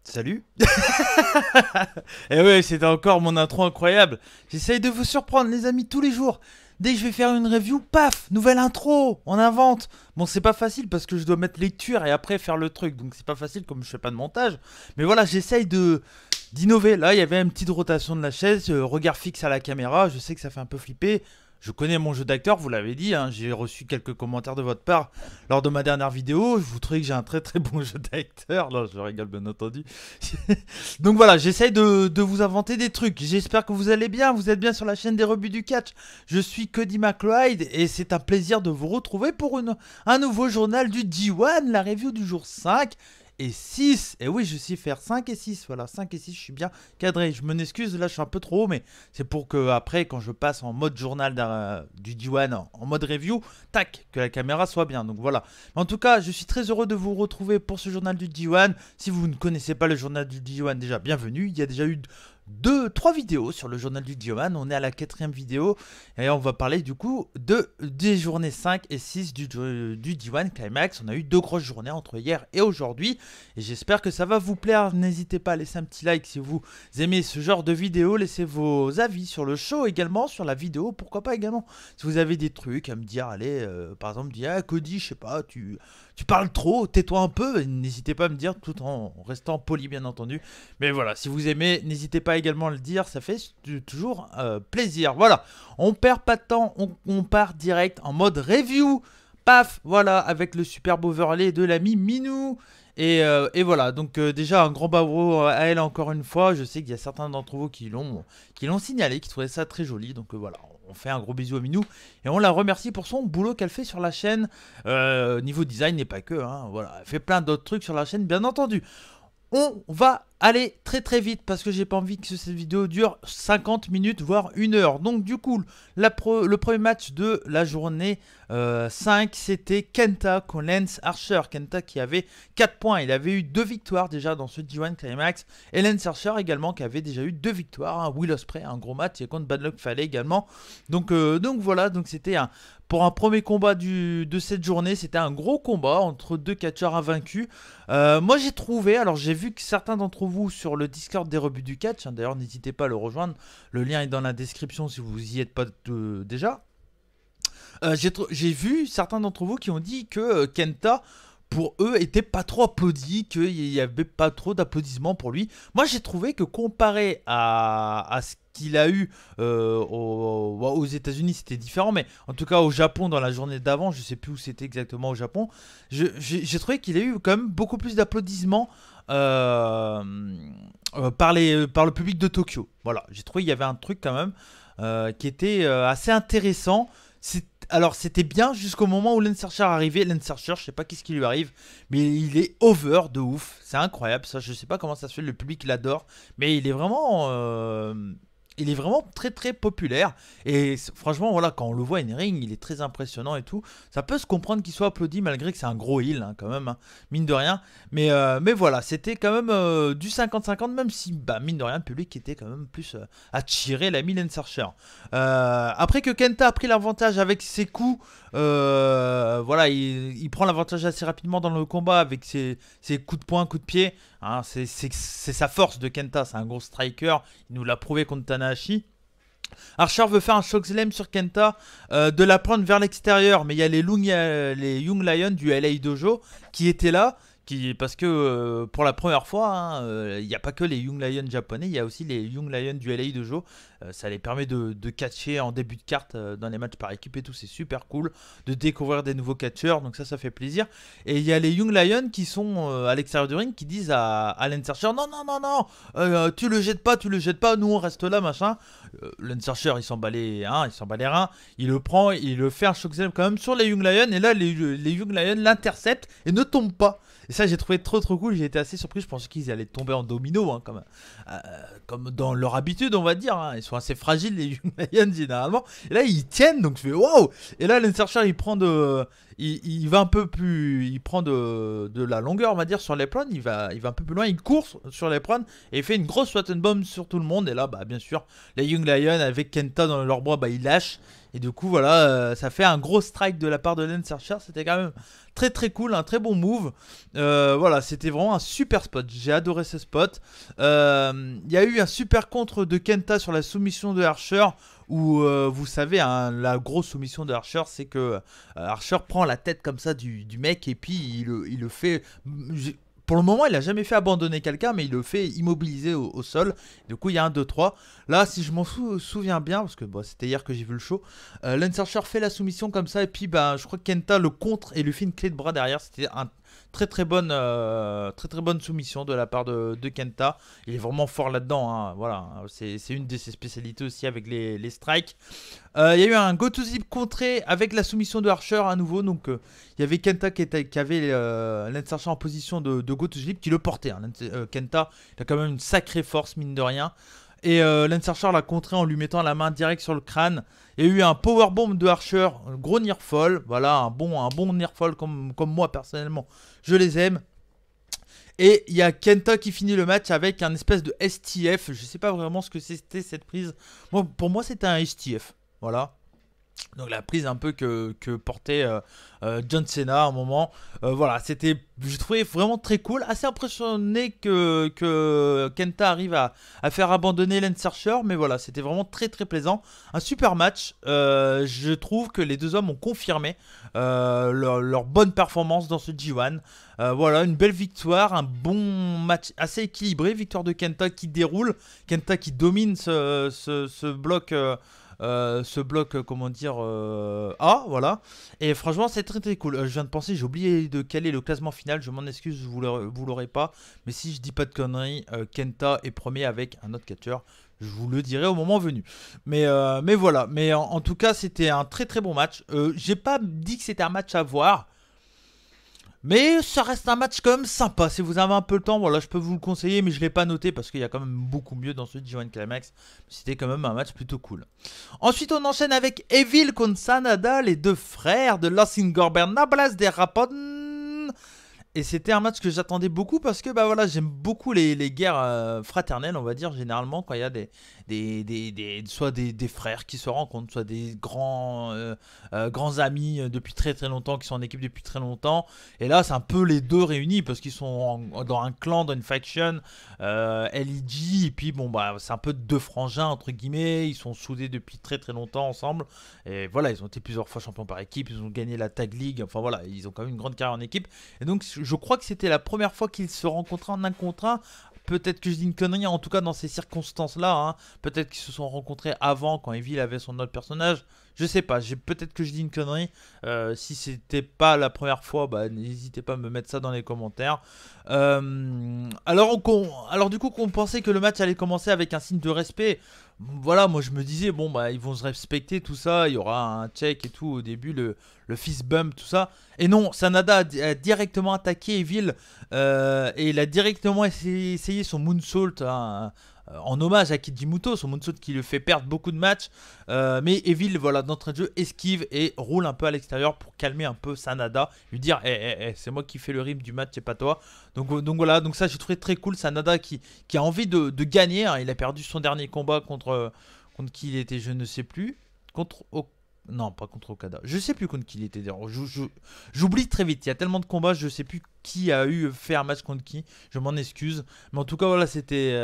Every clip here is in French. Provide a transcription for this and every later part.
Salut. Et ouais, c'était encore mon intro incroyable. J'essaye de vous surprendre les amis tous les jours. Dès que je vais faire une review, paf, nouvelle intro, on invente. Bon, c'est pas facile parce que je dois mettre lecture et après faire le truc. Donc c'est pas facile comme je fais pas de montage. Mais voilà, j'essaye de d'innover. Là, il y avait une petite rotation de la chaise, regard fixe à la caméra. Je sais que ça fait un peu flipper. Je connais mon jeu d'acteur, vous l'avez dit, hein, j'ai reçu quelques commentaires de votre part lors de ma dernière vidéo. Je vous trouvez que j'ai un très très bon jeu d'acteur. Là, je rigole bien entendu. Donc voilà, j'essaye de vous inventer des trucs. J'espère que vous allez bien. Vous êtes bien sur la chaîne des rebuts du catch. Je suis Cody McLeod et c'est un plaisir de vous retrouver pour un nouveau journal du G1, la review du jour 5 et 6. Et oui, je sais faire 5 et 6. Voilà, 5 et 6, je suis bien cadré. Je m'en excuse, là je suis un peu trop haut, mais c'est pour que après, quand je passe en mode journal du D1, en mode review, tac, que la caméra soit bien. Donc voilà. En tout cas, je suis très heureux de vous retrouver pour ce journal du D1. Si vous ne connaissez pas le journal du D1, déjà bienvenue. Il y a déjà eu trois vidéos sur le journal du D1. On est à la 4e vidéo et on va parler du coup des journées 5 et 6 du D1 Climax. On a eu deux grosses journées entre hier et aujourd'hui et j'espère que ça va vous plaire. N'hésitez pas à laisser un petit like si vous aimez ce genre de vidéo. Laissez vos avis sur le show également, sur la vidéo, pourquoi pas également. Si vous avez des trucs à me dire, allez, par exemple, dire ah, Cody, je sais pas, tu parles trop, tais-toi un peu. N'hésitez pas à me dire tout en restant poli bien entendu. Mais voilà, si vous aimez, n'hésitez pas également à le dire, ça fait toujours plaisir. Voilà, on perd pas de temps, on part direct en mode review. Paf, voilà, avec le superbe overlay de l'ami Minou. Et voilà, donc déjà un grand bravo à elle encore une fois. Je sais qu'il y a certains d'entre vous qui l'ont signalé, qui trouvaient ça très joli. Donc voilà, on fait un gros bisou à Minou et on la remercie pour son boulot qu'elle fait sur la chaîne. Niveau design et pas que, hein, voilà, elle fait plein d'autres trucs sur la chaîne, bien entendu. On va aller très très vite parce que j'ai pas envie que cette vidéo dure 50 minutes voire 1 heure. Donc du coup, le premier match de la journée 5, c'était Kenta contre Lance Archer. Kenta qui avait 4 points, il avait eu 2 victoires déjà dans ce D1 Climax. Et Lance Archer également qui avait déjà eu 2 victoires. Hein. Will Ospreay, un gros match, et contre Bad Luck Fale également. Donc voilà, donc c'était pour un premier combat de cette journée, c'était un gros combat entre deux catcheurs invaincus. Moi j'ai trouvé, alors j'ai vu que certains d'entre vous sur le Discord des rebuts du catch, hein, d'ailleurs n'hésitez pas à le rejoindre, le lien est dans la description si vous y êtes pas déjà. J'ai vu certains d'entre vous qui ont dit que Kenta, pour eux, était pas trop applaudi, qu'il n'y avait pas trop d'applaudissements pour lui. Moi, j'ai trouvé que comparé à ce qu'il a eu aux États-Unis, c'était différent, mais en tout cas au Japon, dans la journée d'avant, je sais plus où c'était exactement au Japon, j'ai trouvé qu'il a eu quand même beaucoup plus d'applaudissements par le public de Tokyo. Voilà, j'ai trouvé qu'il y avait un truc quand même qui était assez intéressant. Alors c'était bien jusqu'au moment où Lance Archer arrivait. Lance Archer, je sais pas qu'est-ce qui lui arrive, mais il est over de ouf. C'est incroyable ça, je sais pas comment ça se fait, le public l'adore. Mais il est vraiment très très populaire. Et franchement, voilà, quand on le voit in ring, il est très impressionnant et tout. Ça peut se comprendre qu'il soit applaudi malgré que c'est un gros heel, hein, quand même, hein, mine de rien. Mais voilà, c'était quand même du 50-50, même si, bah, mine de rien, le public était quand même plus attiré l'ami Lance Archer. Après que Kenta a pris l'avantage avec ses coups, voilà, il prend l'avantage assez rapidement dans le combat avec ses coups de poing, coups de pied. Hein, c'est sa force de Kenta, c'est un gros striker, il nous l'a prouvé contre Tanahashi. Archer veut faire un chokeslam sur Kenta, de la prendre vers l'extérieur, mais il y a les Young Lions du LA Dojo qui étaient là. Parce que pour la première fois, il n'y a pas que les Young Lions japonais, il y a aussi les Young Lions du LA Dojo. Ça les permet de catcher en début de carte dans les matchs par équipe et tout, c'est super cool de découvrir des nouveaux catcheurs, donc ça fait plaisir. Et il y a les Young Lions qui sont à l'extérieur du ring qui disent à Lance Archer non, non, non, non, tu le jettes pas, nous on reste là, machin. Lance Archer il s'en bat les reins, il le prend, il le fait un chokeslam quand même sur les Young Lions, et là les Young Lions l'interceptent et ne tombent pas. Et ça j'ai trouvé trop cool, j'ai été assez surpris, je pensais qu'ils allaient tomber en domino, hein, comme dans leur habitude on va dire, hein. Ils sont assez fragiles les Young Lions généralement, et là ils tiennent, donc je fais waouh. Et là Lance Archer il prend il va un peu plus, il prend de la longueur on va dire sur l'apron, il va un peu plus loin, il court sur l'apron et il fait une grosse Swanton Bomb sur tout le monde. Et là bah bien sûr les Young Lions avec Kenta dans leurs bras, bah ils lâchent. Et du coup, voilà, ça fait un gros strike de la part de Lance Archer. C'était quand même très très cool, un très bon move. Voilà, c'était vraiment un super spot. J'ai adoré ce spot. Il y a eu un super contre de Kenta sur la soumission de Archer. Où vous savez, hein, la grosse soumission de Archer, c'est que Archer prend la tête comme ça du mec et puis il le fait. Pour le moment, il n'a jamais fait abandonner quelqu'un, mais il le fait immobiliser au sol. Du coup, il y a un 2-3. Là, si je m'en souviens bien, parce que bon, c'était hier que j'ai vu le show, Lance Archer fait la soumission comme ça, et puis je crois que Kenta le contre et lui fait une clé de bras derrière. C'était un très bonne soumission de la part de Kenta. Il est vraiment fort là-dedans, hein. Voilà, c'est une de ses spécialités aussi avec les strikes. Il y a eu un go to zip contré avec la soumission de Archer à nouveau. Donc il y avait Kenta qui avait Lance Archer en position de go to zip qui le portait, hein. Kenta, il a quand même une sacrée force mine de rien. Et Lance Archer l'a contré en lui mettant la main direct sur le crâne. Il y a eu un powerbomb de Archer, un gros nearfall. Voilà, un bon nearfall comme moi personnellement. Je les aime. Et il y a Kenta qui finit le match avec un espèce de STF. Je sais pas vraiment ce que c'était cette prise. Pour moi, c'était un STF. Voilà. Donc la prise un peu que portait John Cena à un moment. Voilà, je trouvais vraiment très cool. Assez impressionné que Kenta arrive à faire abandonner Lance Archer. Mais voilà, c'était vraiment très plaisant. Un super match. Je trouve que les deux hommes ont confirmé leur bonne performance dans ce G1. Voilà, une belle victoire. Un bon match assez équilibré. Victoire de Kenta qui déroule. Kenta qui domine ce bloc... comment dire, A, voilà. Et franchement, c'est très cool. Je viens de penser, j'ai oublié de caler le classement final. Je m'en excuse, vous l'aurez pas. Mais si je dis pas de conneries, Kenta est premier avec un autre catcheur. Je vous le dirai au moment venu. Mais voilà. Mais en tout cas, c'était un très bon match. J'ai pas dit que c'était un match à voir. Mais ça reste un match quand même sympa. Si vous avez un peu le temps, voilà, je peux vous le conseiller, mais je ne l'ai pas noté parce qu'il y a quand même beaucoup mieux dans ce G1 Climax. C'était quand même un match plutôt cool. Ensuite, on enchaîne avec Evil contre Sanada, les deux frères de Los Ingobernables de Japón. Et c'était un match que j'attendais beaucoup parce que voilà, j'aime beaucoup les guerres fraternelles, on va dire, généralement, quand il y a soit des frères qui se rencontrent, soit des grands amis depuis très longtemps, qui sont en équipe depuis très longtemps. Et là, c'est un peu les deux réunis parce qu'ils sont dans un clan, dans une faction, LEG. Et puis, c'est un peu deux frangins, entre guillemets. Ils sont soudés depuis très longtemps ensemble. Et voilà, ils ont été plusieurs fois champions par équipe. Ils ont gagné la Tag League. Enfin voilà, ils ont quand même une grande carrière en équipe. Et donc, je crois que c'était la première fois qu'ils se rencontraient en 1 contre 1. Peut-être que je dis une connerie, en tout cas dans ces circonstances-là, hein. Peut-être qu'ils se sont rencontrés avant, quand Evil avait son autre personnage. Je sais pas, peut-être que je dis une connerie. Si c'était pas la première fois, n'hésitez pas à me mettre ça dans les commentaires. Alors du coup, qu'on pensait que le match allait commencer avec un signe de respect. Voilà, moi je me disais, ils vont se respecter, tout ça. Il y aura un check et tout au début, le fist bump, tout ça. Et non, Sanada a directement attaqué Evil. Et il a directement essayé son moonsault, hein, en hommage à Kijimuto, son moonsault qui lui fait perdre beaucoup de matchs. Mais Evil, voilà, d'entrée de jeu, esquive et roule un peu à l'extérieur pour calmer un peu Sanada. Lui dire, c'est moi qui fais le rythme du match, c'est pas toi. Donc voilà, donc ça j'ai trouvé très cool. Sanada qui a envie de gagner, hein. Il a perdu son dernier combat contre qui il était, je ne sais plus. Non, pas contre Okada. Je sais plus contre qui il était. J'oublie très vite. Il y a tellement de combats, je sais plus qui a eu fait un match contre qui. Je m'en excuse. Mais en tout cas, voilà, c'était.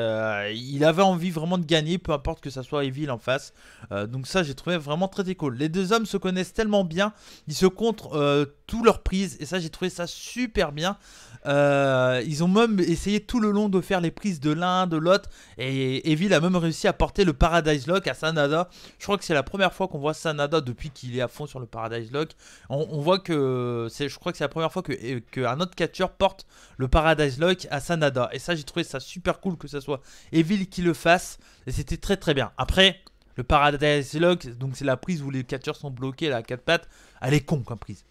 Il avait envie vraiment de gagner, peu importe que ça soit Evil en face. Donc ça, j'ai trouvé vraiment très cool. Les deux hommes se connaissent tellement bien. Ils se contrent tous leurs prises. Et ça, j'ai trouvé ça super bien. Ils ont même essayé tout le long de faire les prises de l'un, de l'autre. Et Evil a même réussi à porter le Paradise Lock à Sanada. Je crois que c'est la première fois qu'on voit Sanada depuis qu'il est à fond sur le Paradise Lock. On voit que je crois que c'est la première fois qu'un autre catcheur porte le Paradise Lock à Sanada. Et ça, j'ai trouvé ça super cool que ce soit Evil qui le fasse. Et c'était très bien. Après, le Paradise Lock, donc c'est la prise où les catcheurs sont bloqués là, à 4 pattes. Elle est con comme prise.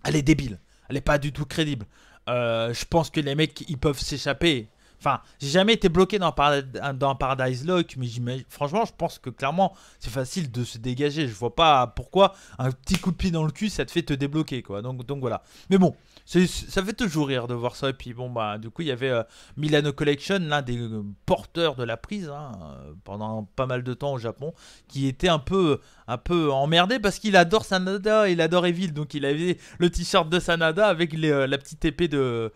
Elle est débile. Elle est pas du tout crédible. Je pense que les mecs, ils peuvent s'échapper. Enfin, j'ai jamais été bloqué dans Paradise Lock, mais franchement, je pense que clairement, c'est facile de se dégager. Je vois pas pourquoi un petit coup de pied dans le cul, ça te fait te débloquer, quoi. Donc voilà. Mais bon, ça fait toujours rire de voir ça. Et puis bon, bah, du coup, il y avait Milano Collection, l'un des porteurs de la prise, hein, pendant pas mal de temps au Japon, qui était un peu emmerdé parce qu'il adore Sanada, il adore Evil. Donc il avait le t-shirt de Sanada avec la petite épée de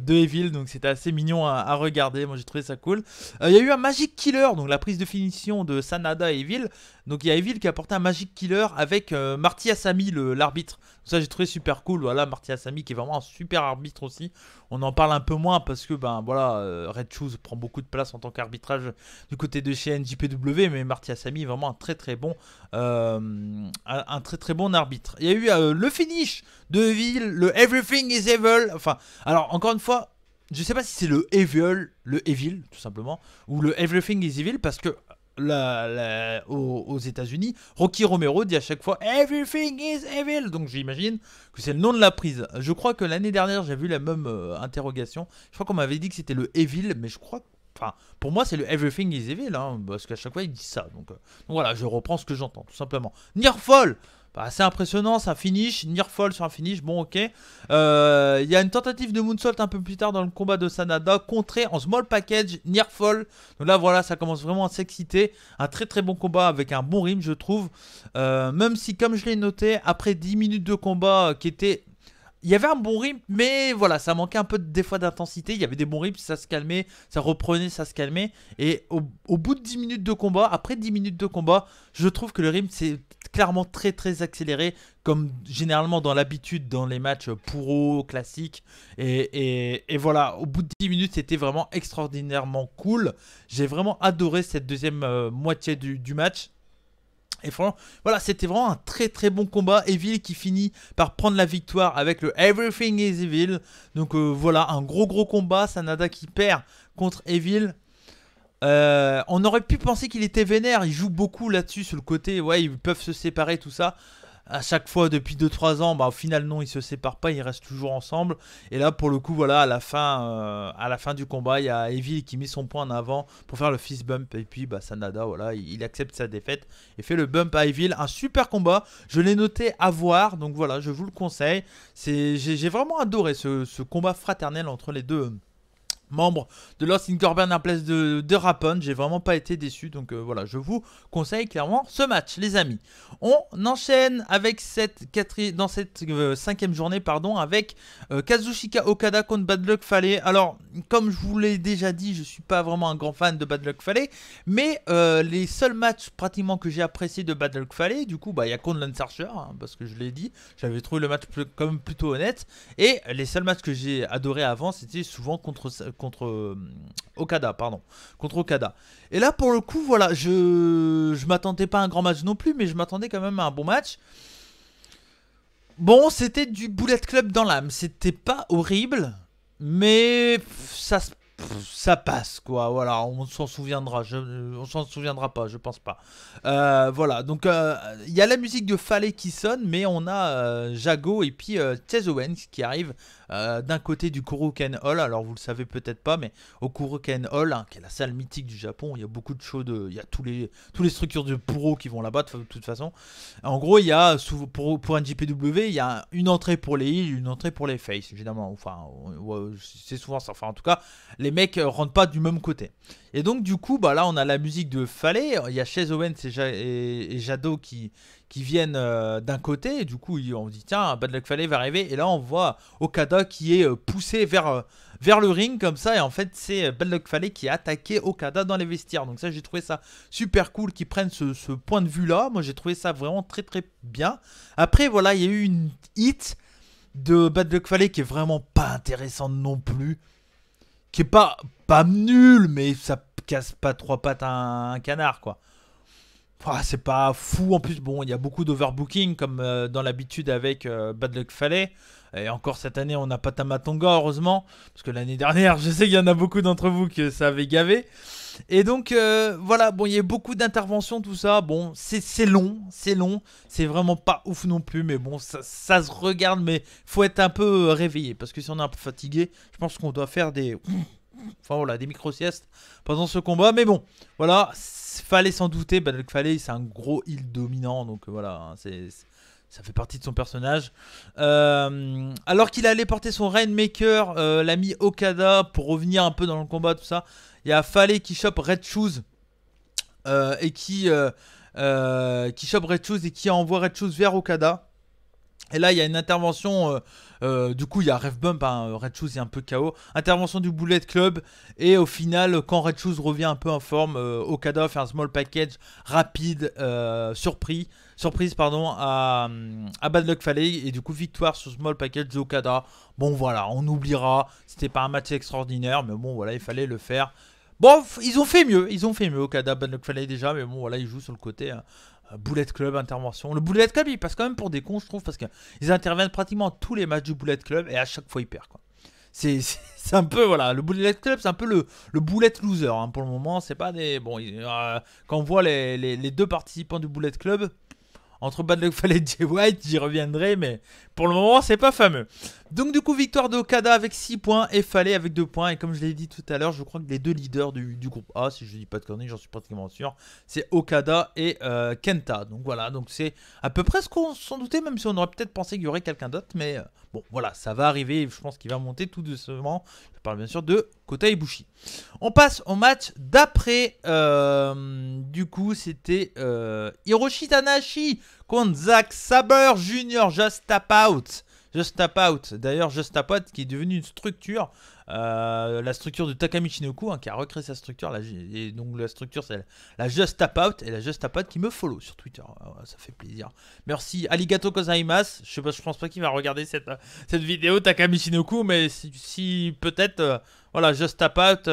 Evil, donc c'était assez mignon à regarder. Moi j'ai trouvé ça cool. Il y a eu un Magic Killer, donc la prise de finition de Sanada et Evil. Donc il y a Evil qui a porté un Magic Killer avec Marty Asami, l'arbitre. Ça j'ai trouvé super cool. Voilà, Marty Asami qui est vraiment un super arbitre aussi. On en parle un peu moins parce que ben voilà, Red Shoes prend beaucoup de place en tant qu'arbitrage du côté de chez NJPW, mais Marty Asami est vraiment un très très bon arbitre. Il y a eu le finish de Evil, le Everything is Evil. Enfin, alors encore une fois, je sais pas si c'est le Evil tout simplement, ou le Everything is Evil, parce que aux États-Unis, Rocky Romero dit à chaque fois Everything is Evil. Donc j'imagine que c'est le nom de la prise. Je crois que l'année dernière, j'ai vu la même interrogation. Je crois qu'on m'avait dit que c'était le Evil, mais je crois que. Enfin, pour moi, c'est le Everything is Evil, hein, parce qu'à chaque fois, il dit ça. Donc voilà, je reprends ce que j'entends, tout simplement. Nearfall, bah, c'est impressionnant, ça finish. Nearfall sur un finish, bon, ok. Il y a une tentative de moonsault un peu plus tard dans le combat de Sanada, contré en small package, Nearfall. Donc là, voilà, ça commence vraiment à s'exciter. Un très très bon combat avec un bon rythme, je trouve. Même si, comme je l'ai noté, après 10 minutes de combat qui était. Il y avait un bon rythme, mais voilà, ça manquait un peu des fois d'intensité. Il y avait des bons rythmes, ça se calmait, ça reprenait, ça se calmait. Et au bout de 10 minutes de combat, après 10 minutes de combat, je trouve que le rythme c'est clairement très très accéléré, comme généralement dans l'habitude dans les matchs Puro classiques. Et voilà, au bout de 10 minutes, c'était vraiment extraordinairement cool. J'ai vraiment adoré cette deuxième moitié du match. Et franchement, voilà, c'était vraiment un très très bon combat. Evil qui finit par prendre la victoire avec le Everything is Evil. Donc voilà, un gros combat. Sanada qui perd contre Evil. On aurait pu penser qu'il était vénère. Il joue beaucoup là-dessus, sur le côté. Ouais, ils peuvent se séparer, tout ça. À chaque fois, depuis 2-3 ans, bah, au final, non, ils se séparent pas. Ils restent toujours ensemble. Et là, pour le coup, voilà, à la fin du combat, il y a Evil qui met son point en avant pour faire le fist bump. Et puis, bah, Sanada, voilà, il accepte sa défaite et fait le bump à Evil. Un super combat. Je l'ai noté à voir. Donc voilà, je vous le conseille. J'ai vraiment adoré ce combat fraternel entre les deux membre de Lost Incorporated en place de Rapon. J'ai vraiment pas été déçu. Donc voilà, je vous conseille clairement ce match, les amis. On enchaîne avec dans cette cinquième journée, pardon, avec Kazuchika Okada contre Bad Luck Fale. Alors, comme je vous l'ai déjà dit, je suis pas vraiment un grand fan de Bad Luck Fale, mais les seuls matchs pratiquement que j'ai apprécié de Bad Luck Fale, du coup, bah, il y a contre Lance Archer, hein, parce que je l'ai dit, j'avais trouvé le match quand même plutôt honnête. Et les seuls matchs que j'ai adoré avant, c'était souvent contre Okada, pardon. Contre Okada. Et là, pour le coup, voilà, je m'attendais pas à un grand match non plus, mais je m'attendais quand même à un bon match. Bon, c'était du Bullet Club dans l'âme. C'était pas horrible, mais ça passe, quoi. Voilà, on s'en souviendra. On s'en souviendra pas, je pense pas. Voilà, donc il y a la musique de Fale qui sonne, mais on a Jago et puis Chase Owens qui arrive d'un côté du Korakuen Hall. Alors vous le savez peut-être pas, mais au Korakuen Hall, hein, qui est la salle mythique du Japon, il y a beaucoup de shows, il y a tous les structures de Puro qui vont là-bas de toute façon. En gros, il y a pour un JPW, il y a une entrée pour les heels, une entrée pour les face, évidemment. Enfin, c'est souvent ça. Enfin, en tout cas, les mecs rentrent pas du même côté. Et donc du coup, bah là, on a la musique de Fale. Il y a Chase Owens et Jado qui viennent d'un côté, et du coup on dit tiens, Bad Luck Fale va arriver, et là on voit Okada qui est poussé vers le ring comme ça, et en fait c'est Bad Luck Fale qui a attaqué Okada dans les vestiaires. Donc ça, j'ai trouvé ça super cool qu'ils prennent ce point de vue là. Moi j'ai trouvé ça vraiment très très bien. Après voilà, il y a eu une hit de Bad Luck Fale qui est vraiment pas intéressante non plus, qui est pas nulle, mais ça casse pas trois pattes à un canard, quoi. C'est pas fou. En plus, bon, il y a beaucoup d'overbooking comme dans l'habitude avec Bad Luck Fale. Et encore cette année, on n'a pas Tamatonga, heureusement, parce que l'année dernière, je sais qu'il y en a beaucoup d'entre vous que ça avait gavé. Et donc voilà, bon, il y a beaucoup d'interventions, tout ça. Bon, c'est long, c'est vraiment pas ouf non plus, mais bon, ça se regarde, mais faut être un peu réveillé, parce que si on est un peu fatigué, je pense qu'on doit faire des enfin voilà, des micro-siestes pendant ce combat. Mais bon, voilà, fallait s'en douter. Badal Fale, c'est un gros heal dominant, donc voilà, hein, ça fait partie de son personnage. Alors qu'il allait porter son Rainmaker, l'ami Okada, pour revenir un peu dans le combat, tout ça, il y a Fale qui chope Red Shoes et qui chope Red Shoes et qui envoie Red Shoes vers Okada. Et là, il y a une intervention. Du coup, il y a Ref Bump. Hein, Red Shoes est un peu KO. Intervention du Bullet Club. Et au final, quand Red Shoes revient un peu en forme, Okada fait un small package rapide, surprise pardon, à Bad Luck Fale. Et du coup, victoire sur small package de Okada. Bon, voilà, on oubliera. C'était pas un match extraordinaire. Mais bon, voilà, il fallait le faire. Bon, ils ont fait mieux. Okada, Bad Luck Fale déjà. Mais bon, voilà, ils jouent sur le côté. Hein. Bullet Club, intervention. Le Bullet Club, il passe quand même pour des cons, je trouve, parce qu'ils interviennent pratiquement à tous les matchs du Bullet Club et à chaque fois ils perdent, quoi. C'est un peu, voilà, le Bullet Club, c'est un peu le Bullet Loser, hein, pour le moment. C'est pas des. Bon, quand on voit les deux participants du Bullet Club, entre Bad Luck Fale et Jay White, j'y reviendrai, mais pour le moment, c'est pas fameux. Donc, du coup, victoire de Okada avec 6 points et Fale avec 2 points. Et comme je l'ai dit tout à l'heure, je crois que les deux leaders du groupe A, si je dis pas de conneries, j'en suis pratiquement sûr, c'est Okada et Kenta. Donc voilà, donc c'est à peu près ce qu'on s'en doutait, même si on aurait peut-être pensé qu'il y aurait quelqu'un d'autre. Mais bon, voilà, ça va arriver. Je pense qu'il va monter tout doucement. Je parle bien sûr de Kota Ibushi. On passe au match d'après. Du coup, c'était Hiroshi Tanahashi contre Zack Sabre Jr. Just Tap Out. D'ailleurs, Just Tap Out qui est devenu une structure. La structure de Taka Michinoku, hein, qui a recréé sa structure. Et donc la structure, c'est la Just Tap Out. Et la Just Tap Out qui me follow sur Twitter. Ça fait plaisir. Merci. Arigato gozaimasu. Je pense pas qu'il va regarder cette vidéo, Taka Michinoku. Mais si peut-être, voilà, Just Tap Out.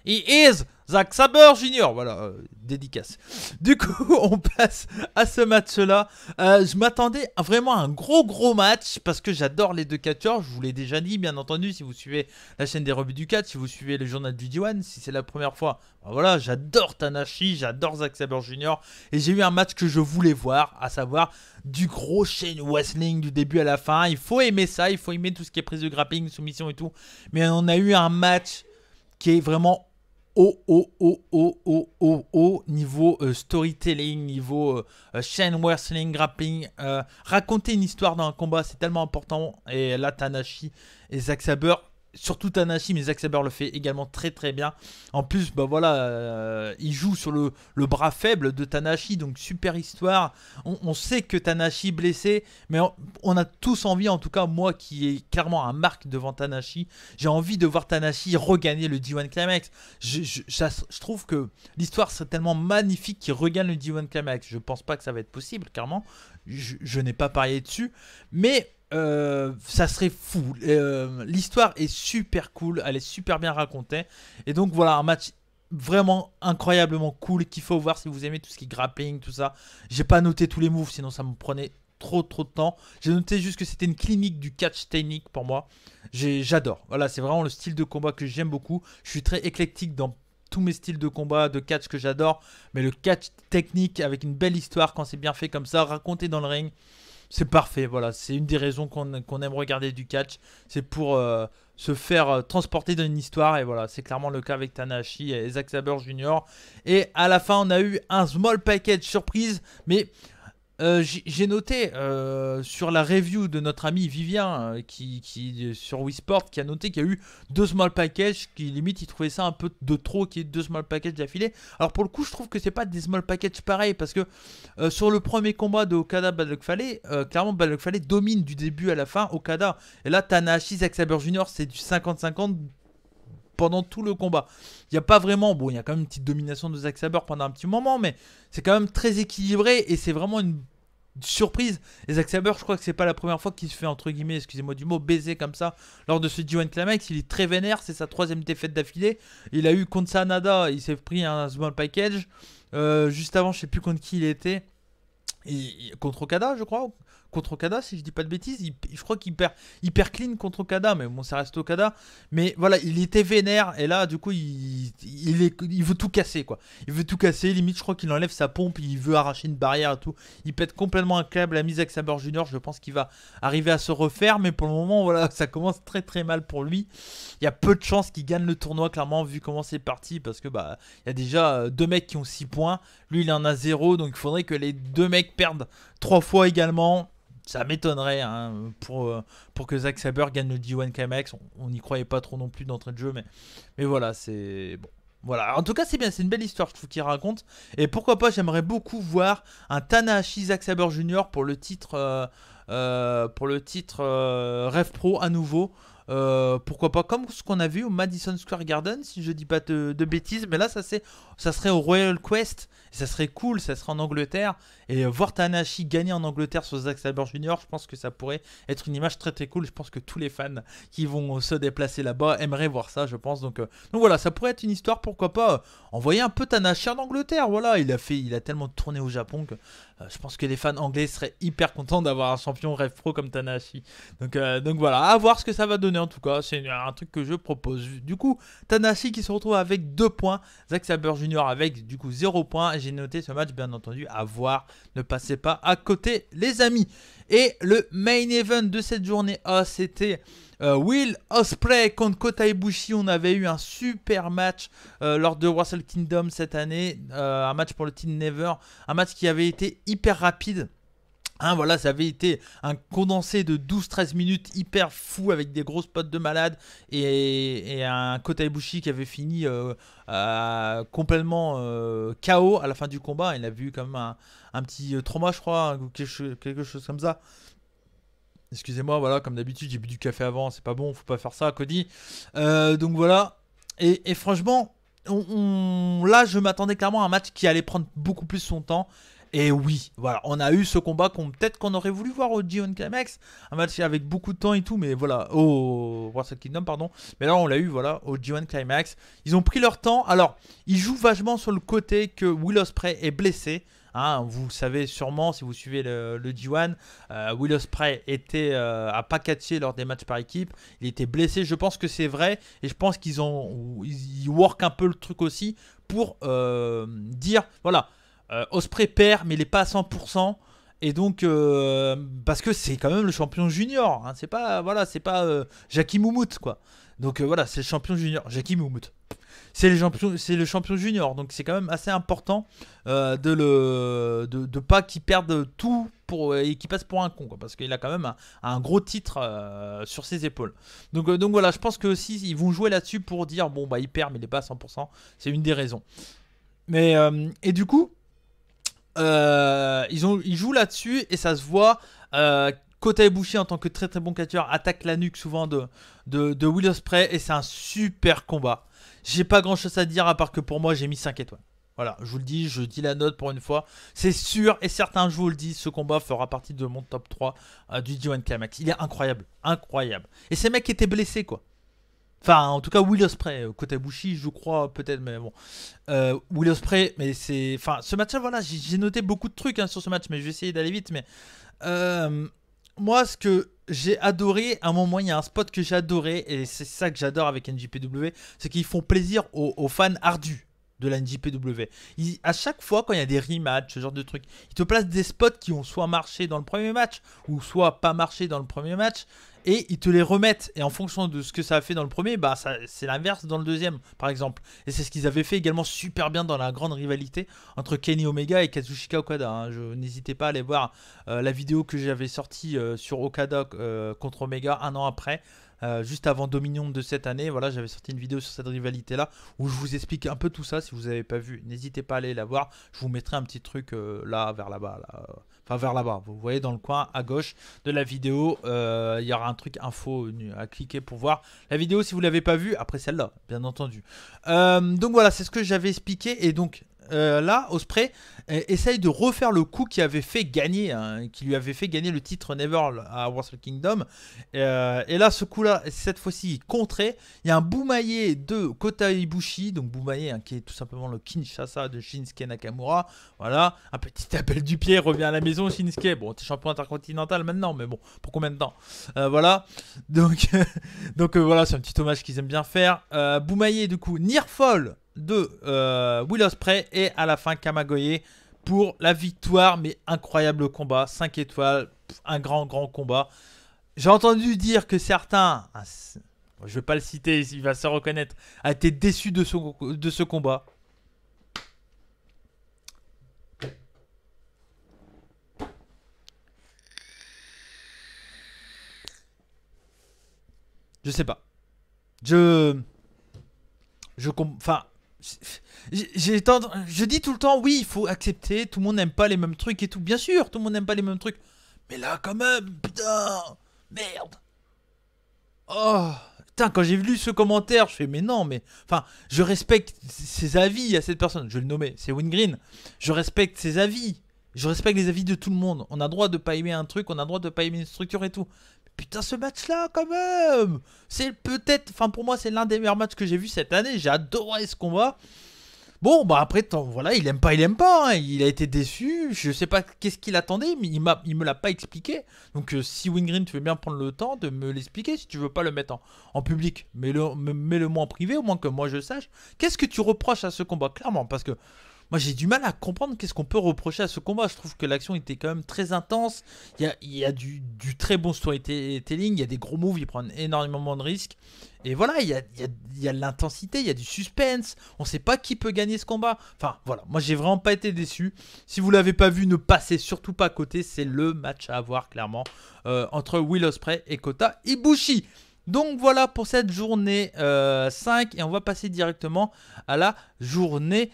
He is Zack Sabre Jr. Voilà, dédicace. Du coup, on passe à ce match-là. Je m'attendais vraiment à un gros match parce que j'adore les deux catcheurs. Je vous l'ai déjà dit, bien entendu, si vous suivez la chaîne des revues du catch, si vous suivez le journal du D1, si c'est la première fois. Ben voilà, j'adore Tanahashi, j'adore Zack Sabre Jr. Et j'ai eu un match que je voulais voir, à savoir du gros chain wrestling du début à la fin. Il faut aimer ça, il faut aimer tout ce qui est prise de grappling, soumission et tout. Mais on a eu un match qui est vraiment niveau storytelling, niveau chain wrestling, grappling. Raconter une histoire dans un combat, c'est tellement important. Et là, Tanahashi et Zack Sabre, surtout Tanahashi, mais Zack Sabre le fait également très bien. En plus, bah voilà, il joue sur le bras faible de Tanahashi, donc super histoire. On sait que Tanahashi est blessé, mais on a tous envie, en tout cas moi qui est clairement un marque devant Tanahashi, j'ai envie de voir Tanahashi regagner le D1 Climax. Je trouve que l'histoire serait tellement magnifique qu'il regagne le D1 Climax. Je pense pas que ça va être possible, clairement. Je n'ai pas parié dessus, mais ça serait fou. L'histoire est super cool, elle est super bien racontée. Et donc voilà, un match vraiment incroyablement cool qu'il faut voir si vous aimez tout ce qui est grappling, tout ça. J'ai pas noté tous les moves, sinon ça me prenait trop de temps. J'ai noté juste que c'était une clinique du catch technique pour moi. J'adore. Voilà, c'est vraiment le style de combat que j'aime beaucoup. Je suis très éclectique dans tous mes styles de combat, de catch que j'adore. Mais le catch technique avec une belle histoire, quand c'est bien fait comme ça, raconté dans le ring, c'est parfait. Voilà, c'est une des raisons qu'on aime regarder du catch. C'est pour se faire transporter dans une histoire. Et voilà, c'est clairement le cas avec Tanahashi et Zack Sabre Jr. Et à la fin, on a eu un small package surprise. Mais j'ai noté sur la review de notre ami Vivien qui sur Wii Sport, qui a noté qu'il y a eu 2 small packages, qui limite il trouvait ça un peu de trop qu'il y ait 2 small packages d'affilée. Alors pour le coup, je trouve que c'est pas des small packages pareils, parce que sur le premier combat de Okada Bad Luck Fale, clairement Bad Luck Fale domine du début à la fin Okada. Et là Tanahashi Zack Sabre Jr. c'est du 50-50 pendant tout le combat. Il n'y a pas vraiment... Bon, il y a quand même une petite domination de Zack Sabre pendant un petit moment, mais c'est quand même très équilibré et c'est vraiment une surprise. Et Zack Sabre, je crois que c'est pas la première fois qu'il se fait, entre guillemets, excusez-moi du mot, baiser comme ça lors de ce D1 Climax. Il est très vénère, c'est sa 3ème défaite d'affilée. Il a eu contre Sanada, il s'est pris un small package. Juste avant, je sais plus contre qui il était. Contre Okada, je crois. Contre Okada, si je dis pas de bêtises, je crois qu'il perd clean contre Okada, mais bon, ça reste Okada. Mais voilà, il était vénère, et là, du coup, il veut tout casser, quoi. Il veut tout casser, limite, je crois qu'il enlève sa pompe, il veut arracher une barrière et tout. Il pète complètement un câble, la mise avec Sabre Junior, je pense qu'il va arriver à se refaire, mais pour le moment, voilà, ça commence très très mal pour lui. Il y a peu de chances qu'il gagne le tournoi, clairement, vu comment c'est parti, parce que, bah, il y a déjà deux mecs qui ont 6 points, lui, il en a 0, donc il faudrait que les deux mecs perdent 3 fois également. Ça m'étonnerait hein, pour que Zack Sabre gagne le D1 Climax. On n'y croyait pas trop non plus d'entrée de jeu, mais voilà, c'est bon. Voilà, en tout cas c'est bien, c'est une belle histoire je trouve qu'il raconte. Et pourquoi pas, j'aimerais beaucoup voir un Tanahashi Zack Sabre Jr. pour le titre Rev Pro à nouveau. Pourquoi pas, comme ce qu'on a vu au Madison Square Garden, si je dis pas de bêtises, mais là ça serait au Royal Quest, et ça serait cool, ça serait en Angleterre, et voir Tanahashi gagner en Angleterre sur Zack Sabre Jr., je pense que ça pourrait être une image très très cool. Je pense que tous les fans qui vont se déplacer là-bas aimeraient voir ça, je pense. Donc voilà, ça pourrait être une histoire, pourquoi pas envoyer un peu Tanahashi en Angleterre. Voilà, il a tellement tourné au Japon que je pense que les fans anglais seraient hyper contents d'avoir un champion Rev Pro comme Tanahashi. Donc voilà, à voir ce que ça va donner en tout cas. C'est un truc que je propose. Du coup, Tanahashi qui se retrouve avec 2 points. Zack Sabre Jr. avec du coup 0 points. J'ai noté ce match bien entendu à voir. Ne passez pas à côté les amis. Et le main event de cette journée A, c'était Will Ospreay contre Kota Ibushi. On avait eu un super match lors de Wrestle Kingdom cette année. Un match pour le Team Never. Un match qui avait été hyper rapide. Hein, voilà, ça avait été un condensé de 12-13 minutes hyper fou avec des gros spots de malade et un Kota Ibushi qui avait fini complètement KO à la fin du combat. Il a vu comme un petit trauma, je crois, ou quelque chose comme ça. Excusez-moi, voilà, comme d'habitude, j'ai bu du café avant, c'est pas bon, faut pas faire ça, Cody. Donc voilà, et franchement, là, je m'attendais clairement à un match qui allait prendre beaucoup plus son temps. Et oui, voilà, on a eu ce combat peut-être qu'on aurait voulu voir au G1 Climax, un match avec beaucoup de temps et tout, mais voilà, au Wrestle Kingdom, pardon. Mais là, on l'a eu, voilà, au G1 Climax. Ils ont pris leur temps. Alors, ils jouent vachement sur le côté que Will Ospreay est blessé. Hein, vous le savez sûrement si vous suivez le G1. Will Ospreay a pas catché lors des matchs par équipe. Il était blessé, je pense que c'est vrai. Et je pense qu'ils work un peu le truc aussi pour dire, voilà. Ospreay perd, mais il n'est pas à 100%. Et donc, parce que c'est quand même le champion junior. Hein, c'est pas Jackie Moumout, quoi. Donc voilà, c'est le champion junior. Jackie Moumout. C'est le champion junior. Donc c'est quand même assez important de pas qu'il perde tout et qu'il passe pour un con, quoi, parce qu'il a quand même un gros titre sur ses épaules. Donc voilà, je pense que aussi ils vont jouer là-dessus pour dire bon bah il perd mais il n'est pas à 100%. C'est une des raisons. Mais et du coup. Ils jouent là-dessus et ça se voit. Kota Ibushi en tant que très très bon catcheur attaque la nuque souvent de Will Ospreay et c'est un super combat. J'ai pas grand chose à dire à part que pour moi j'ai mis 5 étoiles. Voilà, je vous le dis, je dis la note pour une fois. C'est sûr et certain, je vous le dis, ce combat fera partie de mon top 3 du G1 Climax. Il est incroyable, incroyable. Et ces mecs étaient blessés quoi. Enfin, en tout cas, Will Ospreay, Kota Ibushi, je crois, peut-être, mais bon. Will Ospreay, mais c'est... Enfin, ce match-là, voilà, j'ai noté beaucoup de trucs hein, sur ce match, mais je vais essayer d'aller vite, mais... moi, ce que j'ai adoré, à un moment, il y a un spot que j'ai adoré, et c'est ça que j'adore avec NJPW, c'est qu'ils font plaisir aux fans ardus de la NJPW. À chaque fois, quand il y a des rematchs, ce genre de trucs, ils te placent des spots qui ont soit marché dans le premier match, ou soit pas marché dans le premier match, et ils te les remettent. Et en fonction de ce que ça a fait dans le premier, bah c'est l'inverse dans le deuxième, par exemple. Et c'est ce qu'ils avaient fait également super bien dans la grande rivalité entre Kenny Omega et Kazuchika Okada. Hein. N'hésitez pas à aller voir la vidéo que j'avais sortie sur Okada contre Omega un an après. Juste avant Dominion de cette année, voilà, j'avais sorti une vidéo sur cette rivalité là où je vous explique un peu tout ça. Si vous n'avez pas vu, n'hésitez pas à aller la voir. Je vous mettrai un petit truc là, vers là-bas, là. Enfin vers là-bas. Vous voyez dans le coin à gauche de la vidéo, il y aura un truc info à cliquer pour voir la vidéo si vous l'avez pas vue. Après celle-là, bien entendu. Donc voilà, c'est ce que j'avais expliqué et donc là, Ospreay essaye de refaire le coup qui avait fait gagner, qui lui avait fait gagner le titre Never à Wrestle Kingdom. Et là, ce coup-là, cette fois-ci, contré. Il y a un Boumaillé de Kota Ibushi, donc Boumaillé qui est tout simplement le Kinshasa de Shinsuke Nakamura. Voilà, un petit appel du pied, revient à la maison Shinsuke. Bon, t'es champion intercontinental maintenant, mais bon, pour combien de temps? Voilà, donc, voilà, c'est un petit hommage qu'ils aiment bien faire. Boumaillé, du coup, Nearfall de Will Ospreay et à la fin Kamagoye pour la victoire, mais incroyable combat, 5 étoiles, un grand combat. J'ai entendu dire que certains, je vais pas le citer, il va se reconnaître, a été déçu de ce combat. Je sais pas. Enfin, je dis tout le temps, oui, il faut accepter, tout le monde n'aime pas les mêmes trucs et tout. Bien sûr, tout le monde n'aime pas les mêmes trucs. Mais là, quand même, putain, merde. Oh, putain, quand j'ai lu ce commentaire, je fais, mais non, mais... Enfin, je respecte ses avis à cette personne. Je vais le nommer, c'est Wingreen. Je respecte ses avis. Je respecte les avis de tout le monde. On a droit de pas aimer un truc, on a droit de pas aimer une structure et tout. Putain, ce match-là, quand même, c'est peut-être, enfin pour moi, c'est l'un des meilleurs matchs que j'ai vu cette année. J'ai adoré ce combat. Bon, bah après, voilà, il aime pas, hein. Il a été déçu. Je sais pas qu'est-ce qu'il attendait, mais il me l'a pas expliqué. Donc, si Wingreen, tu veux bien prendre le temps de me l'expliquer, si tu veux pas le mettre en public, mets-le moi en privé, au moins que moi je sache. Qu'est-ce que tu reproches à ce combat, clairement? Parce que moi, j'ai du mal à comprendre qu'est-ce qu'on peut reprocher à ce combat. Je trouve que l'action était quand même très intense. Il y a du très bon storytelling. Il y a des gros moves. Ils prennent énormément de risques. Et voilà, il y a de l'intensité. Il y a du suspense. On ne sait pas qui peut gagner ce combat. Enfin, voilà. Moi, j'ai vraiment pas été déçu. Si vous ne l'avez pas vu, ne passez surtout pas à côté. C'est le match à avoir, clairement, entre Will Ospreay et Kota Ibushi. Donc voilà pour cette journée 5. Et on va passer directement à la journée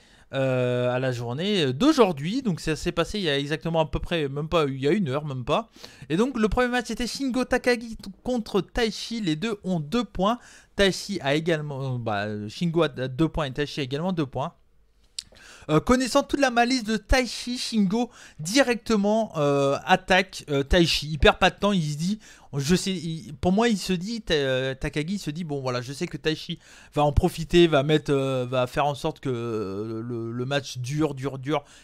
d'aujourd'hui. Donc ça s'est passé il y a exactement à peu près, même pas, il y a une heure, même pas. Et donc le premier match était Shingo Takagi contre Taichi. Les deux ont 2 points. Taichi a également, Shingo a 2 points et Taichi a également 2 points. Connaissant toute la malice de Taichi, Shingo directement attaque Taichi. Il perd pas de temps, il se dit, pour moi il se dit, Takagi se dit, bon voilà, je sais que Taichi va en profiter, va faire en sorte que le match dure,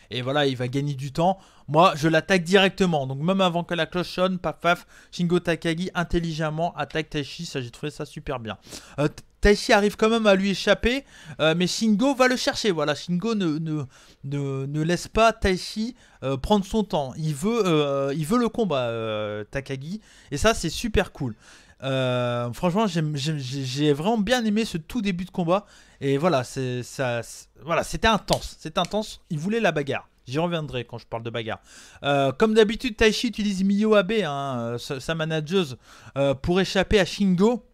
et voilà, il va gagner du temps. Moi je l'attaque directement, donc même avant que la cloche sonne, paf, Shingo Takagi intelligemment attaque Taichi, ça j'ai trouvé ça super bien. Taichi arrive quand même à lui échapper, mais Shingo va le chercher. Voilà, Shingo ne laisse pas Taichi prendre son temps. Il veut le combat, Takagi, et ça c'est super cool. Franchement, j'ai vraiment bien aimé ce tout début de combat, et voilà, c'était intense. C'était intense. Il voulait la bagarre. J'y reviendrai quand je parle de bagarre. Comme d'habitude, Taichi utilise Miyo Abe, sa manageuse, pour échapper à Shingo.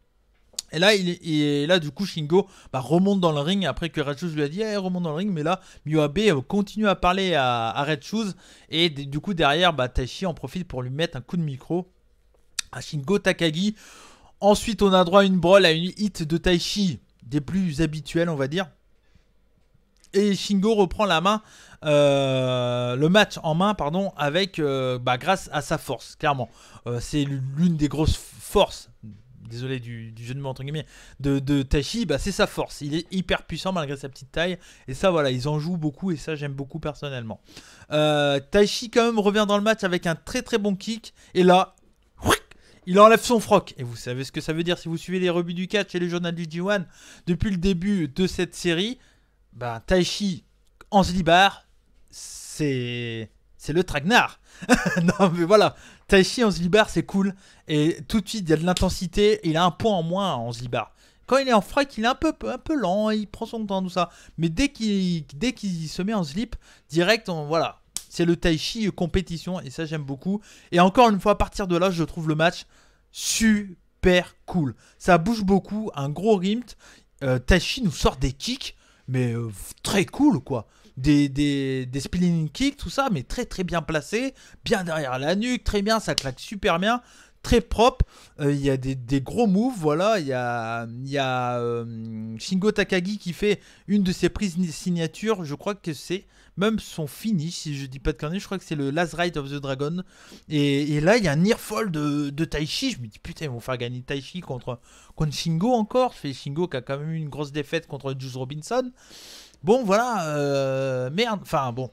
Et là, du coup, Shingo remonte dans le ring après que Red Shoes lui a dit remonte dans le ring. Mais là, Miyoabe continue à parler à Red Shoes. Et du coup, derrière, Taichi en profite pour lui mettre un coup de micro à Shingo Takagi. Ensuite, on a droit à une brawl, à une hit de Taichi, des plus habituels, on va dire. Et Shingo reprend le match en main, avec grâce à sa force, clairement. C'est l'une des grosses forces. Désolé du jeu de mots entre guillemets, de Taichi, c'est sa force. Il est hyper puissant malgré sa petite taille. Et ça, voilà, ils en jouent beaucoup et ça, j'aime beaucoup personnellement. Taichi, quand même, revient dans le match avec un très bon kick. Et là, il enlève son froc. Et vous savez ce que ça veut dire si vous suivez les rebuts du catch et le journal du G1 depuis le début de cette série. Taichi en slibard, c'est le traquenard. Non, mais voilà. Taichi en slibard, c'est cool. Et tout de suite, il y a de l'intensité. Il a un point en moins en slibard. Quand il est en froc, il est un peu lent. Il prend son temps, tout ça. Mais dès qu'il se met en slip, direct, voilà. C'est le Taichi compétition. Et ça, j'aime beaucoup. Et encore une fois, à partir de là, je trouve le match super cool. Ça bouge beaucoup. Un gros rimt. Taichi nous sort des kicks. Mais très cool, quoi. Des spinning kicks, tout ça, mais très bien placé, bien derrière la nuque, très bien, ça claque super bien. très propre. Il y a des gros moves, voilà. Il y a Shingo Takagi qui fait une de ses prises signature. Je crois que c'est même son finish, si je dis pas de conneries. Je crois que c'est le Last Ride of the Dragon. Et là, il y a un near fall de Taichi. Je me dis, putain, ils vont faire gagner Taichi contre Shingo encore. C'est Shingo qui a quand même eu une grosse défaite contre Juice Robinson. Bon, voilà. Merde. Enfin, bon.